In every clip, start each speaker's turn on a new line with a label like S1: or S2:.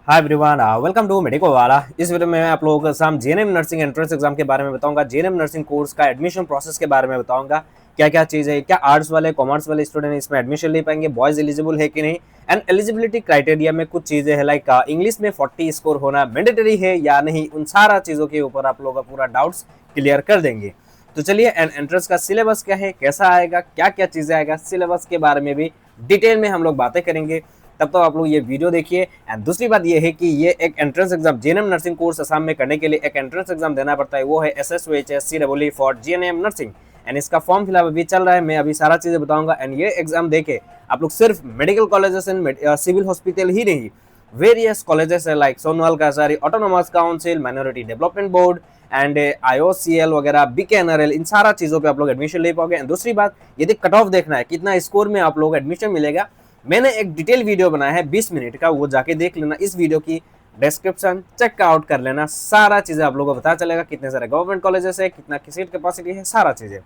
S1: Hi everyone, welcome to medico वाला। इस video में मैं आप लोगों के सामने जेएनएम नर्सिंग एंट्रेंस एग्जाम के बारे में बताऊंगा। जेएनएम नर्सिंग कोर्स का एडमिशन प्रोसेस के बारे में बताऊंगा। क्या क्या चीज़ है, क्या आर्ट्स वाले कॉमर्स वाले स्टूडेंट इसमें एडमिशन ले पाएंगे, बॉयज एलिजिबल है कि नहीं, एंड एलिजिबिलिटी क्राइटेरिया में कुछ चीज़ें हैं लाइक इंग्लिश में 40 स्कोर होना मैंडेटरी है या नहीं। उन सारा चीज़ों के ऊपर आप लोगों का पूरा डाउट्स क्लियर कर देंगे। तो चलिए, एंट्रेंस का सिलेबस क्या है, कैसा आएगा, क्या क्या चीज़ें आएगा, सिलेबस के बारे में भी डिटेल में हम लोग बातें करेंगे। तब तो आप लोग ये वीडियो देखिए। एंड दूसरी बात ये है कि ये एक entrance exam GNM nursing course Assam में करने के लिए एक एंट्रेंस एग्जाम देना पड़ता है, वो है SSVHS for GNM nursing. And इसका फॉर्म फिलअप अभी चल रहा है, मैं अभी सारा चीज़ें बताऊंगा। एंड ये एग्जाम देके आप लोग सिर्फ medical colleges and civil hospital ही नहीं, वेरियस कॉलेजेस है like Sonowal Kachari autonomous council, minority development board and IOCL वगैरह, BKNRL, इन सारा चीज़ों पे आप लोग एडमिशन ले पाओगे। एंड दूसरी बात, यदि कट ऑफ देखना है कितना स्कोर में आप लोग एडमिशन मिलेगा, मैंने एक डिटेल वीडियो बनाया है 20 मिनट का, वो जाके देख लेना। इस वीडियो की डिस्क्रिप्शन चेक आउट कर लेना, सारा चीज़ें आप लोगों को पता चलेगा कितने सारे गवर्नमेंट कॉलेजेस है, कितना की सीट कैपेसिटी है, सारा चीज़ें।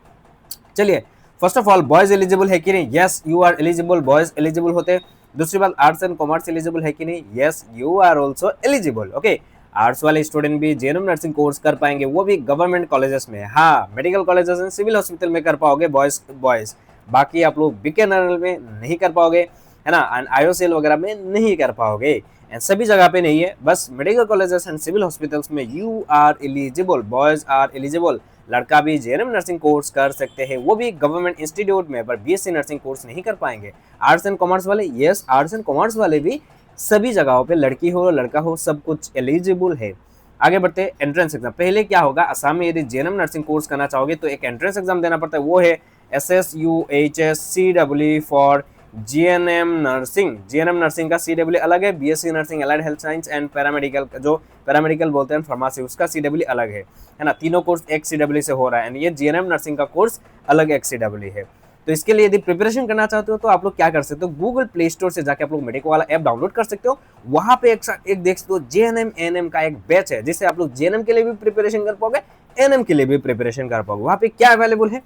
S1: चलिए, first of all boys eligible है कि नहीं? Yes, you are eligible, boys eligible होते हैं। दूसरी बात, आर्ट्स एंड कॉमर्स एलिजिबल है कि नहीं? Yes, you are also eligible. Okay, arts वाले स्टूडेंट भी जेएनएम नर्सिंग कोर्स कर पाएंगे, वो भी गवर्नमेंट कॉलेजेस में। हाँ, medical colleges and civil hospital में कर पाओगे बॉयज बॉयज, बाकी आप लोग BKNRL में नहीं कर पाओगे, है ना, एंड IOCL वगैरह में नहीं कर पाओगे। एंड सभी जगह पे नहीं है, बस medical colleges and civil hospitals में you are eligible, boys are eligible. लड़का भी जेएनएम नर्सिंग कोर्स कर सकते हैं, वो भी गवर्नमेंट इंस्टीट्यूट में, पर BSc नर्सिंग कोर्स नहीं कर पाएंगे। आर्ट्स एंड कॉमर्स वाले, यस, आर्ट्स एंड कॉमर्स वाले भी सभी जगहों पे, लड़की हो लड़का हो, सब कुछ एलिजिबल है। आगे बढ़ते, एंट्रेंस एग्जाम पहले क्या होगा, असम में यदि जेएनएम नर्सिंग कोर्स करना चाहोगे तो एक एंट्रेंस एग्जाम देना पड़ता है, वो है SSUHS for GNM nursing. GNM nursing का CW अलग है, BSc nursing allied health science and paramedical, जो पैरामेडिकल बोलते हैं फार्मेसी, उसका CW अलग है ना। तीनों कोर्स एक CW से हो रहा है, एंड ये जीएनएम नर्सिंग का कोर्स अलग एक CW है। तो इसके लिए यदि प्रिपरेशन करना चाहते हो तो आप लोग क्या कर सकते हो, गूगल प्ले स्टोर से जाके आप लोग मेडिको वाला ऐप डाउनलोड कर सकते हो। वहां पे एक देख सकते हो JNM ANM का एक बैच है, जिससे आप लोग JNM के लिए भी प्रिपरेशन कर पाओगे, ANM के लिए भी प्रिपरेशन कर पाओगे। वहां पे क्या अवेलेबल है,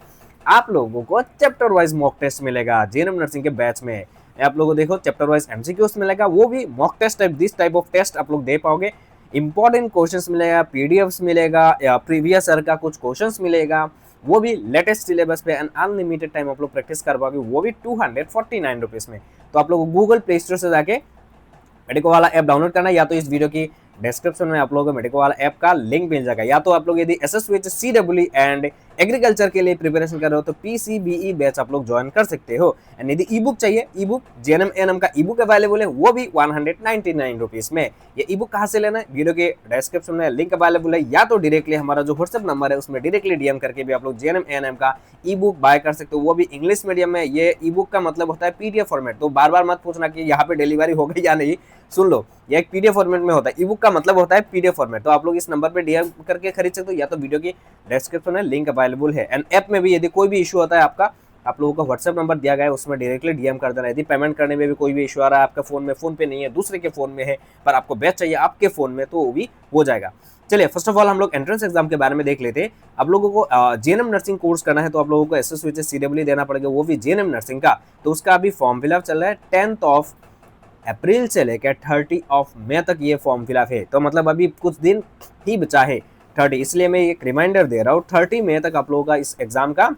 S1: आप लोगों को चैप्टर वाइज मॉक टेस्ट मिलेगा जेएनएम नर्सिंग के बैच में। आप लोगों को देखो चैप्टर वाइज MCQs मिलेगा, वो भी mock test type, this type of test आप लोग दे पाओगे। इंपॉर्टेंट क्वेश्चंस मिलेगा, PDFs मिलेगा, या प्रीवियस ईयर का कुछ क्वेश्चंस मिलेगा, वो भी लेटेस्ट सिलेबस पे, एंड अनलिमिटेड टाइम आप लोग प्रैक्टिस कर पाओगे, वो भी 249 रुपीज में। तो आप लोग गूगल प्ले स्टोर से जाके मेडिको वाला ऐप डाउनलोड करना, या तो इस वीडियो की डिस्क्रिप्शन में आप लोगों को मेडिको वाला ऐप का लिंक मिल जाएगा। या तो आप लोग यदि SSVHS CW एंड एग्रीकल्चर के लिए प्रिपरेशन कर रहे हो तो PCBE बैच आप लोग ज्वाइन कर सकते हो। एंड यदि ई बुक चाहिए, ई बुक JNM ANM का ई बुक अवेलेबल है, वो भी 199 रुपीज में। ये ई बुक कहाँ से लेना है, वीडियो के डिस्क्रिप्शन में लिंक अवेलेबल है, या तो डायरेक्टली हमारा जो व्हाट्सएप नंबर है उसमें डायरेक्टली DM करके भी आप लोग JNM ANM का ई बुक बाय कर सकते हो, वो भी इंग्लिश मीडियम में। ये ई बुक का मतलब होता है PDF फॉर्मेट, तो बार बार मत पूछना कि यहाँ पे डिलीवरी हो गई या नहीं, सुन लो, ये एक PDF फॉर्मेट में होता है। ई बुक का मतलब होता है PDF फॉर्मेट, तो आप लोग इस नंबर पे DM करके खरीद सकते हो, या तो वीडियो की डिस्क्रिप्शन में लिंक अवेलेबल है। एंड ऐप में भी यदि कोई भी इशू होता है आपका, आप लोगों का व्हाट्सएप नंबर दिया गया है, उसमें डायरेक्टली DM कर देना। यदि पेमेंट करने में भी कोई भी इशू आ रहा है, आपका फोन में, फोन पे नहीं है, दूसरे के फोन में है, पर आपको बैच चाहिए आपके फोन में, तो वो भी हो जाएगा। चलिए, फर्स्ट ऑफ ऑल हम लोग एंट्रेंस एग्जाम के बारे में देख लेते हैं। आप लोगों को JNM नर्सिंग कोर्स करना है तो आप लोगों को SSVHS CW देना पड़ेगा, वो भी JNM नर्सिंग का। तो उसका अभी फॉर्म फिलअप चल रहा है, 10 अप्रैल से लेकर 30 मई तक ये फॉर्म फिलअप है। तो मतलब अभी कुछ दिन ही बचा है, 30, इसलिए मैं एक रिमाइंडर दे रहा हूँ, 30 मई तक आप लोगों का इस एग्जाम का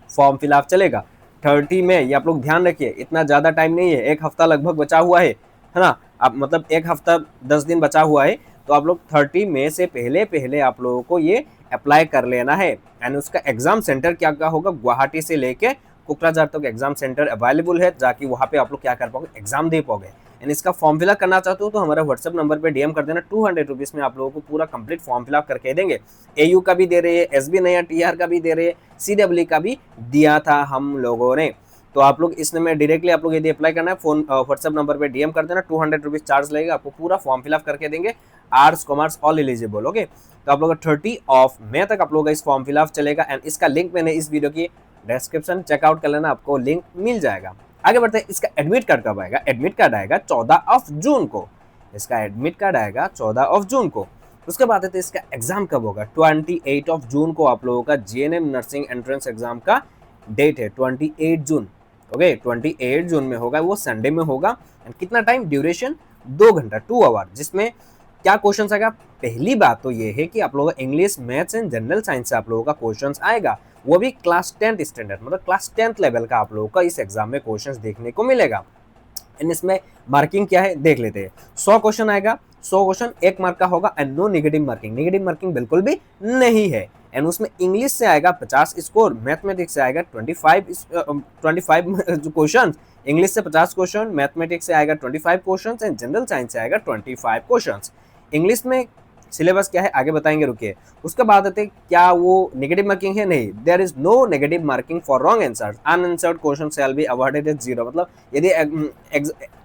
S1: फॉर्म फिलअप चलेगा। 30 मई, ये आप लोग ध्यान रखिए, इतना ज़्यादा टाइम नहीं है, एक हफ्ता लगभग बचा हुआ है ना। आप मतलब एक हफ्ता 10 दिन बचा हुआ है, तो आप लोग 30 मई से पहले पहले आप लोगों को ये अप्लाई कर लेना है। एंड उसका एग्जाम सेंटर क्या क्या होगा, गुवाहाटी से लेके कोकराझार तक एग्जाम सेंटर अवेलेबल है, जाके वहाँ पे आप लोग क्या कर पाओगे, एग्जाम दे पाओगे। एंड इसका फॉर्म फिलअप करना चाहते हो तो हमारे व्हाट्सएप नंबर पे DM कर देना, 200 रुपीज़ में आप लोगों को पूरा कंप्लीट फॉर्म फिलअप करके देंगे। AU का भी दे रहे हैं, SB नया TR का भी दे रहे हैं, CW का भी दिया था हम लोगों ने। तो आप लोग इसमें डायरेक्टली आप लोग यदि अप्लाई करना है, फोन व्हाट्सएप नंबर पे DM कर देना, 200 रुपीज़ चार्ज लगेगा, आपको पूरा फॉर्म फिलअप करके देंगे। Arts commerce all eligible, okay. तो आप लोग 30 मई तक आप लोग का इस फॉर्म फिलअप चलेगा, एंड इसका लिंक मैंने इस वीडियो की डिस्क्रिप्शन चेकआउट कर लेना, आपको लिंक मिल जाएगा। आगे बढ़ते हैं, इसका एडमिट कार्ड कब आएगा? एडमिट कार्ड आएगा 14 जून को, इसका एडमिट कार्ड आएगा 14 जून को। उसके बाद है इसका एग्जाम कब होगा, 28 जून को आप लोगों का JNM नर्सिंग एंट्रेंस एग्जाम का डेट है, 28 जून, ओके। 28 जून में होगा, वो संडे में होगा। एंड कितना टाइम, ड्यूरेशन 2 घंटा 2 आवर, जिसमें क्या क्वेश्चन आएगा? पहली बात तो ये है कि आप लोगों का English, maths and general science से आप लोगों का क्वेश्चन आएगा, वो भी क्लास 10th स्टैंडर्ड, मतलब क्लास 10th लेवल का आप लोगों का इस एग्जाम में क्वेश्चन देखने को मिलेगा। एंड इसमें मार्किंग क्या है देख लेते हैं। 100 क्वेश्चन आएगा, 100 क्वेश्चन 1 मार्क का होगा and no negative marking, negative marking बिल्कुल भी नहीं है। एंड उसमें इंग्लिश से आएगा 50 स्कोर, मैथमेटिक्स से आएगा 25 जो क्वेश्चन, इंग्लिश से 50 क्वेश्चन, मैथमेटिक्स से आएगा 25 क्वेश्चन एंड जनरल साइंस से आएगा 25 क्वेश्चन। इंग्लिश में सिलेबस क्या है आगे बताएंगे, रुकिए। उसके बाद आते क्या वो नेगेटिव मार्किंग है? नहीं, there is no negative marking for wrong answer, unanswered question shall be awarded as 0, मतलब यदि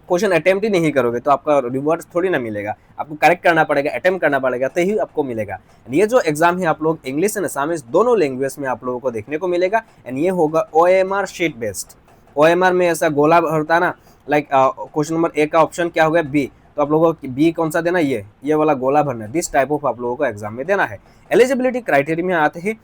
S1: क्वेश्चन अटेम्प्ट ही नहीं करोगे तो आपका रिवॉर्ड थोड़ी ना मिलेगा, आपको करेक्ट करना पड़ेगा, अटेम्प्ट करना पड़ेगा तो ही आपको मिलेगा। ये जो एग्जाम है आप लोग इंग्लिश एंड असामीज दोनों लैंग्वेज में आप लोगों को देखने को मिलेगा एंड ये होगा OMR शीट बेस्ड। OMR में ऐसा गोला भरता ना, लाइक क्वेश्चन नंबर 1 का ऑप्शन क्या हो गया? बी, तो आप लोगों को बी कौन सा देना? ये वाला गोला भरना है। दिस टाइप ऑफ आप लोगों को एग्जाम में देना है। एलिजिबिलिटी क्राइटेरिया में आते हैं।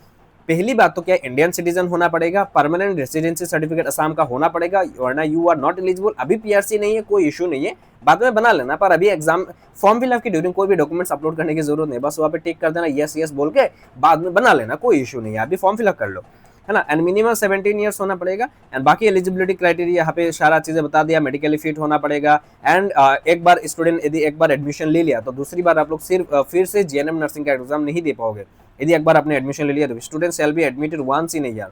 S1: पहली बात तो क्या, इंडियन सिटीजन होना पड़ेगा, परमानेंट रेसिडेंसी सर्टिफिकेट असम का होना पड़ेगा, वरना यू आर नॉट एलिजिबल। अभी पीआरसी नहीं है, कोई इशू नहीं है, बाद में बना लेना, पर अभी एग्जाम फॉर्म फिलअप की ड्यूरिंग कोई भी डॉक्यूमेंट्स अपलोड करने की जरूरत नहीं, बस वहाँ पे टिक कर देना यस यस बोल के, बाद में बना लेना, कोई इशू नहीं है, अभी फॉर्म फिलअप कर लो, है ना। एंड मिनिमम 17 ईयर्स होना पड़ेगा। एंड बाकी एलिजिबिलिटी क्राइटेरिया यहाँ पे सारा चीजें बता दिया, मेडिकली फिट होना पड़ेगा। एंड एक बार स्टूडेंट यदि एक बार एडमिशन ले लिया तो दूसरी बार आप लोग सिर्फ फिर से जीएनएम नर्सिंग का एग्जाम नहीं दे पाओगे। यदि एक बार आपने एडमिशन ले लिया तो student shall be admitted once in year.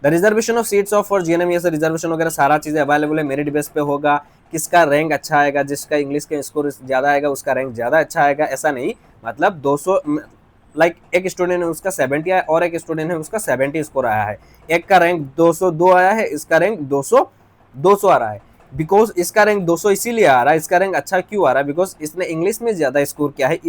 S1: The reservation of seats of for GNM, ये रिजर्वेशन वगैरह सारा चीजें अवेलेबल है, मेरिट बेस पे होगा। किसका रैंक अच्छा आएगा, जिसका इंग्लिश का स्कोर ज्यादा आएगा उसका रैंक ज्यादा अच्छा आएगा, ऐसा नहीं, मतलब 200 लाइक एक स्टूडेंट है उसका 70 आया और एक स्टूडेंट है उसका 70 स्कोर आया है, एक का रैंक 202 आया है, इसका रैंक 200 आ रहा है। बिकॉज इसका रैंक 200 इसीलिए आ रहा है, इसका रैंक अच्छा क्यों आ रहा है? बिकॉज इसने इंग्लिश में ज्यादा स्कोर किया है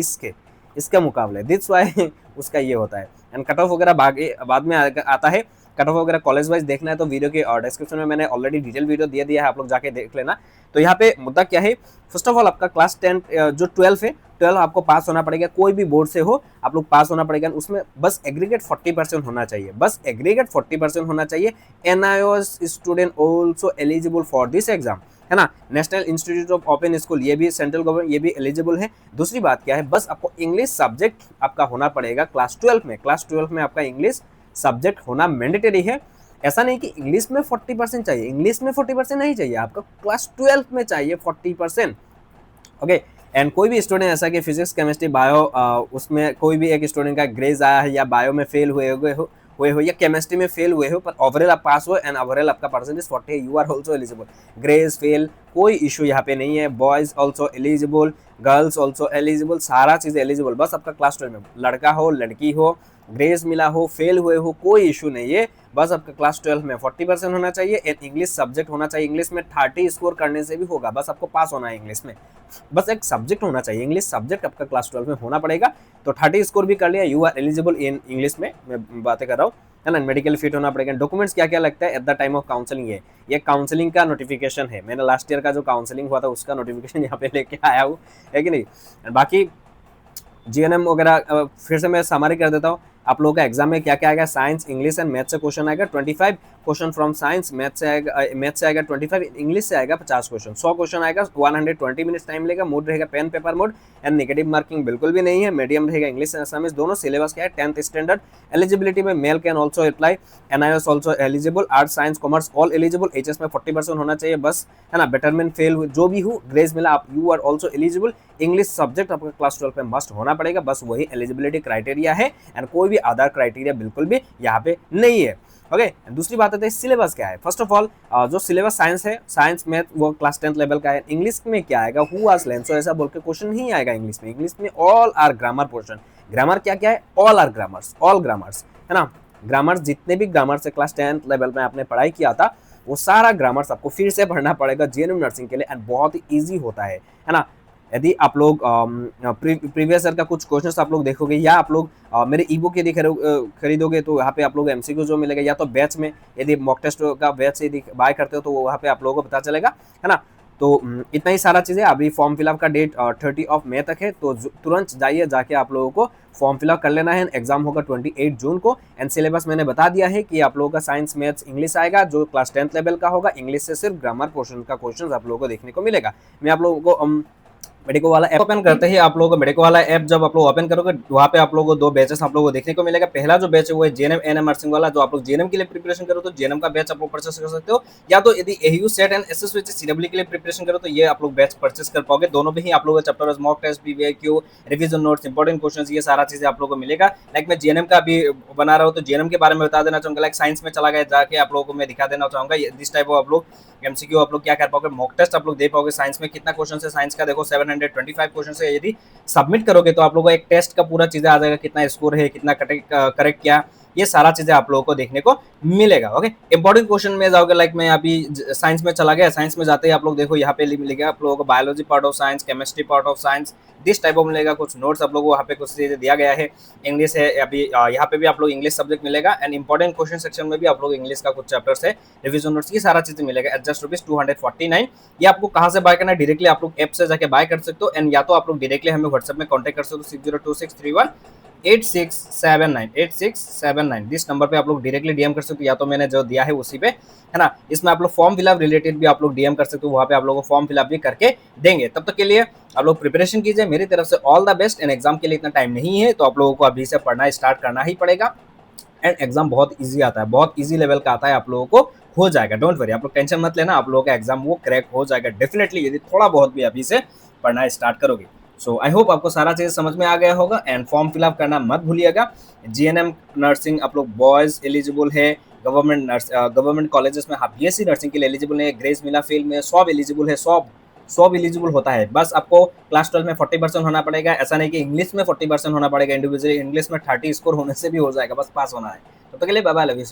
S1: इसके मुकाबले, दिस वाई उसका ये होता है। एंड कट ऑफ वगैरह बाद में आता है। कट ऑफ वगैरह कॉलेज वाइज देखना है तो वीडियो के डिस्क्रिप्शन में मैंने ऑलरेडी डिटेल वीडियो दे दिया है, आप लोग जाके देख लेना। तो यहाँ पे मुद्दा क्या है, फर्स्ट ऑफ ऑल आपका क्लास 10 जो 12 है, 12 आपको पास होना पड़ेगा, कोई भी बोर्ड से हो आप लोग पास होना पड़ेगा। उसमें बस एग्रीगेट 40% होना चाहिए, बस एग्रीगेट 40% होना चाहिए। NIOS student also eligible for this exam, है ना। National institute of open school, ये भी सेंट्रल गवर्नमेंट, ये भी एलिजिबल है। दूसरी बात क्या है, बस आपको इंग्लिश सब्जेक्ट आपका होना पड़ेगा क्लास 12 में। क्लास 12 में आपका इंग्लिश सब्जेक्ट होना मैंडेटरी है। ऐसा नहीं कि इंग्लिश में 40% चाहिए, इंग्लिश में 40% नहीं चाहिए, आपका क्लास 12 में चाहिए 40%। ओके। एंड कोई भी स्टूडेंट ऐसा कि फिजिक्स केमिस्ट्री बायो उसमें कोई भी एक स्टूडेंट का ग्रेज आया है या बायो में फेल हुए हो या केमिस्ट्री में फेल हुए हो, पर ओवरऑल आप पास हो एंड ओवरऑल आपका परसेंटेज 40 है, you are also eligible. Grace fail कोई इशू यहाँ पे नहीं है। Boys also eligible, girls also eligible, सारा चीज़ एलिजिबल। बस आपका क्लास 12 में लड़का हो लड़की हो, ग्रेस मिला हो, फेल हुए हो, कोई इशू नहीं है। बस आपका क्लास 12 में 40% होना चाहिए एंड इंग्लिश सब्जेक्ट होना चाहिए। इंग्लिश में 30 स्कोर करने से भी होगा, बस आपको पास होना है इंग्लिश में। बस एक सब्जेक्ट होना चाहिए, इंग्लिश सब्जेक्ट आपका क्लास 12 में होना पड़ेगा। तो 30 स्कोर भी कर लिया, you are eligible in English में, मैं बातें कर रहा हूँ, है ना। मेडिकल फिट होना पड़ेगा। डॉक्यूमेंट्स क्या क्या लगता है at the time of counselling, ये काउंसलिंग का नोटिफिकेशन है। मैंने लास्ट ईयर का जो काउंसलिंग हुआ था उसका नोटिफिकेशन यहाँ पे लेके आया हूँ, है कि नहीं। बाकी जीएनएम वगैरह फिर से मैं समरी कर देता हूँ। आप लोगों का एग्जाम में क्या क्या आएगा, साइंस, इंग्लिश एंड मैथ से क्वेश्चन आएगा 25 क्वेश्चन फ्रॉम साइंस, मैथ से आएगा 25, इंग्लिश से आएगा 50 क्वेश्चन। 100 क्वेश्चन आएगा, 120 मिनट्स टाइम लेगा। मोड रहेगा pen paper mode and negative marking बिल्कुल भी नहीं है। मीडियम रहेगा इंग्लिश एंड असमीज दोनों। सिलेबस क्या है 10th स्टैंडर्ड। एलिजिबिलिटी में male can also apply, NIOS also eligible, art science commerce all eligible. HS में 40% होना चाहिए बस, है ना। बेटरमेंट फेल जो भी हो, ग्रेस मिला, आप you are also eligible. English subject आपका क्लास 12 में मस्ट होना पड़ेगा, बस वही एलिजिबिलिटी क्राइटेरिया है एंड कोई भी अदर क्राइटेरिया बिल्कुल भी यहाँ पे नहीं है। ओके। दूसरी बात है सिलेबस क्या है। फर्स्ट ऑफ ऑल जो सिलेबस साइंस है, साइंस मैथ वो क्लास 10th लेवल का है। इंग्लिश में क्या आएगा, हु वाज लेंसो ऐसा बोल के क्वेश्चन नहीं आएगा इंग्लिश में। इंग्लिश में all are grammar portion. Grammar क्या क्या है, all are grammars, all grammars, है ना। ग्रामर्स जितने भी ग्रामर से क्लास 10th लेवल में आपने पढ़ाई किया था वो सारा ग्रामर्स आपको फिर से पढ़ना पड़ेगा जीएनएम नर्सिंग के लिए एंड बहुत ही ईजी होता है ना। यदि आप लोग प्रीवियस ईयर का कुछ क्वेश्चंस आप लोग देखोगे या आप लोग मेरे ई बुक यदि खरीदोगे तो यहाँ पे आप लोग MCQ जो मिलेगा, या तो बैच में यदि मॉक टेस्ट का बैच यदि बाय करते हो तो वहाँ पे आप लोगों को पता चलेगा, है ना। तो इतना ही सारा चीज़ें। अभी फॉर्म फिलअप का डेट 30 तक है, तो तुरंत जाइए, जाके आप लोगों को फॉर्म फिलअप कर लेना है। एग्जाम होगा 28 जून को। एंड सिलेबस मैंने बता दिया है कि आप लोगों का साइंस, मैथ्स, इंग्लिश आएगा, जो क्लास 10th लेवल का होगा। इंग्लिश से सिर्फ ग्रामर पोर्शन का क्वेश्चन आप लोगों को देखने को मिलेगा। मैं आप लोगों को मेडिको वाला ऐप ओपन करते ही आप लोगों को मेडिको वाला ऐप जब आप लोग ओपन करोगे, वहाँ पे आप लोगों को 2 बैचेस आप लोगों को देखने को मिलेगा। पहला जो बैच है वो है जीएनएम एएनएम नर्सिंग वाला, जो आप लोग जीएनएम के लिए प्रिपरेशन करो तो जीएनएम का बैच आप लोग परचेस कर सकते हो, या तो यदि AU set and SSC CW के लिए प्रिपरेशन करो तो ये आप लोग बैच परचेस कर पाओगे। दोनों में ही आप लोगों को chapter wise mock test, PVQ, revision notes, important questions, ये सारा चीजें आप लोगों को मिलेगा। लाइक मैं जीएनएम का अभी बना रहा हूँ तो जीएनएम के बारे में बता देना चाहूंगा। लाइक साइंस में चला गया, जाके आप लोगों को मैं दिखा देना चाहूंगा दिस टाइप ऑफ आप लोग एमसीक्यू आप लोग क्या कर पाओगे, मॉक टेस्ट आप लोग दे पाओगे। साइंस में कितना क्वेश्चन है, साइंस का देखो 725 क्वेश्चन है। यदि सबमिट करोगे तो आप लोगों को एक टेस्ट का पूरा चीजें आ जाएगा, कितना स्कोर है, कितना करेक्ट किया, ये सारा चीजें आप लोगों को देखने को मिलेगा। ओके, इंपॉर्टेंट क्वेश्चन में जाओगे। लाइक मैं अभी साइंस में चला गया, साइंस में जाते ही आप लोग देखो यहाँ पे मिलेगा आप लोगों को biology part of science, chemistry part of science, this type of मिलेगा। कुछ नोट्स आप लोगों को वहाँ पे कुछ चीजें दिया गया है। इंग्लिश है, अभी यहाँ पे भी आप लोग इंग्लिश सब्जेक्ट मिलेगा। एंड इंपॉर्टेंट क्वेश्चन सेक्शन में भी आप लोग इंग्लिश का कुछ चैप्टर्स है, रिविजन नोट्स, ये सारा चीजें मिलेगा एट जस्ट ₹249। ये आपको कहाँ से बाय करना है, डायरेक्टली आप लोग ऐप से जाके बाय कर सकते हो। एंड या तो आप लोग डायरेक्टली हमें व्हाट्सएप में कॉन्टेक्ट कर सकते हो 6026318679 दिस नंबर पे आप लोग डायरेक्टली डीएम कर सकते हो, या तो मैंने जो दिया है उसी पे, है ना। इसमें आप लोग फॉर्म फिलअप रिलेटेड भी आप लोग डीएम कर सकते हो, वहाँ पे आप लोगों को फॉर्म फिलअप भी करके देंगे। तब तक के लिए आप लोग प्रिपरेशन कीजिए। मेरी तरफ से all the best. And exam के लिए इतना टाइम नहीं है, तो आप लोगों को अभी से पढ़ना स्टार्ट करना ही पड़ेगा। एंड एग्जाम बहुत ईजी आता है, बहुत ईजी लेवल का आता है, आप लोगों को हो जाएगा। डोंट वरी, आप लोग टेंशन मत लेना, आप लोगों का एग्जाम वो क्रैक हो जाएगा डेफिनेटली, यदि थोड़ा बहुत भी अभी से पढ़ना स्टार्ट करोगे। सो आई होप आपको सारा चीज़ समझ में आ गया होगा। एंड फॉर्म फिलअप करना मत भूलिएगा। जीएनएम नर्सिंग आप लोग बॉयज़ एलिजिबल है, गवर्नमेंट कॉलेजेस में हाँ बीएससी नर्सिंग के लिए एलिजिबल है, ग्रेस मिला फील्ड में सब एलिजिबल है, सब एलिजिबल होता है। बस आपको क्लास 12 में 40% होना पड़ेगा। ऐसा नहीं कि इंग्लिश में 40% होना पड़ेगा, इंडिविजुअली इंग्लिश में 30 स्कोर होने से भी हो जाएगा, बस पास होना है। तो के लिए बाय बाय, लव यू।